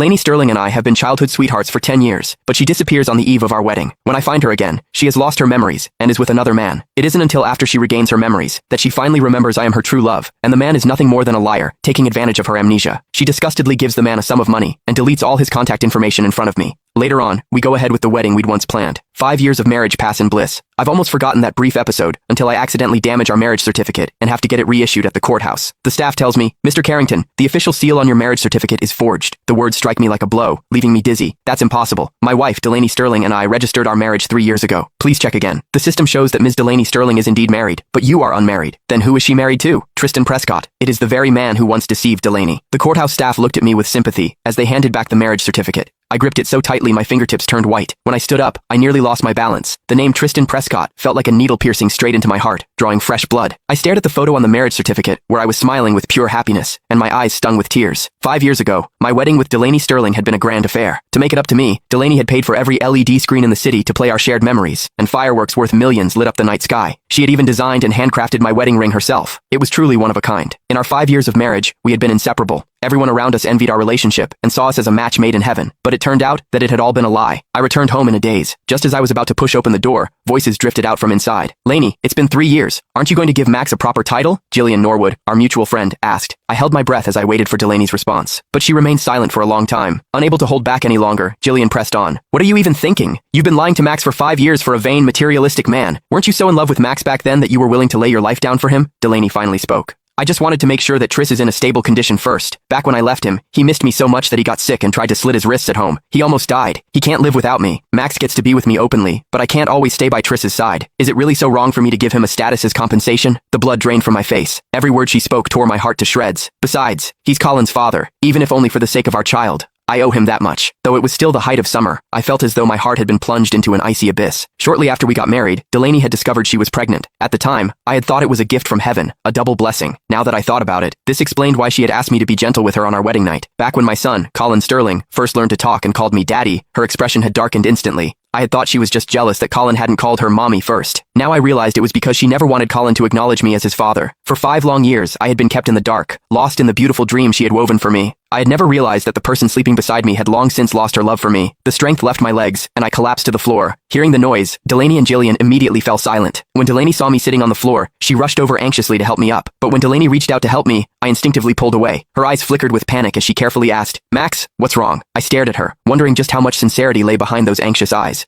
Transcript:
Lainey Sterling and I have been childhood sweethearts for 10 years, but she disappears on the eve of our wedding. When I find her again, she has lost her memories and is with another man. It isn't until after she regains her memories that she finally remembers I am her true love, and the man is nothing more than a liar, taking advantage of her amnesia. She disgustedly gives the man a sum of money and deletes all his contact information in front of me. Later on, we go ahead with the wedding we'd once planned. 5 years of marriage pass in bliss. I've almost forgotten that brief episode until I accidentally damage our marriage certificate and have to get it reissued at the courthouse. The staff tells me, "Mr. Carrington, the official seal on your marriage certificate is forged." The words strike me like a blow, leaving me dizzy. That's impossible. My wife, Delaney Sterling, and I registered our marriage 3 years ago. Please check again. The system shows that Ms. Delaney Sterling is indeed married, but you are unmarried. Then who is she married to? Tristan Prescott. It is the very man who once deceived Delaney. The courthouse staff looked at me with sympathy as they handed back the marriage certificate. I gripped it so tightly my fingertips turned white. When I stood up, I nearly lost my balance. The name Tristan Prescott felt like a needle piercing straight into my heart, drawing fresh blood. I stared at the photo on the marriage certificate, where I was smiling with pure happiness, and my eyes stung with tears. 5 years ago, my wedding with Delaney Sterling had been a grand affair. To make it up to me, Delaney had paid for every LED screen in the city to play our shared memories, and fireworks worth millions lit up the night sky. She had even designed and handcrafted my wedding ring herself. It was truly one of a kind. In our 5 years of marriage, we had been inseparable. Everyone around us envied our relationship and saw us as a match made in heaven, but it turned out that it had all been a lie. I returned home in a daze. Just as I was about to push open the door, voices drifted out from inside. "Lainey, it's been 3 years. Aren't you going to give Max a proper title?" Jillian Norwood, our mutual friend, asked. I held my breath as I waited for Delaney's response, but she remained silent for a long time. Unable to hold back any longer, Jillian pressed on. "What are you even thinking? You've been lying to Max for 5 years for a vain, materialistic man. Weren't you so in love with Max back then that you were willing to lay your life down for him?" Delaney finally spoke. "I just wanted to make sure that Tris is in a stable condition first. Back when I left him, he missed me so much that he got sick and tried to slit his wrists at home. He almost died. He can't live without me. Max gets to be with me openly, but I can't always stay by Tris's side. Is it really so wrong for me to give him a status as compensation?" The blood drained from my face. Every word she spoke tore my heart to shreds. Besides, he's Colin's father, even if only for the sake of our child. I owe him that much. Though it was still the height of summer, I felt as though my heart had been plunged into an icy abyss. Shortly after we got married, Delaney had discovered she was pregnant. At the time, I had thought it was a gift from heaven, a double blessing. Now that I thought about it, this explained why she had asked me to be gentle with her on our wedding night. Back when my son, Colin Sterling, first learned to talk and called me daddy, her expression had darkened instantly. I had thought she was just jealous that Colin hadn't called her mommy first. Now I realized it was because she never wanted Colin to acknowledge me as his father. For 5 long years, I had been kept in the dark, lost in the beautiful dream she had woven for me. I had never realized that the person sleeping beside me had long since lost her love for me. The strength left my legs, and I collapsed to the floor. Hearing the noise, Delaney and Jillian immediately fell silent. When Delaney saw me sitting on the floor, she rushed over anxiously to help me up. But when Delaney reached out to help me, I instinctively pulled away. Her eyes flickered with panic as she carefully asked, "Max, what's wrong?" I stared at her, wondering just how much sincerity lay behind those anxious eyes.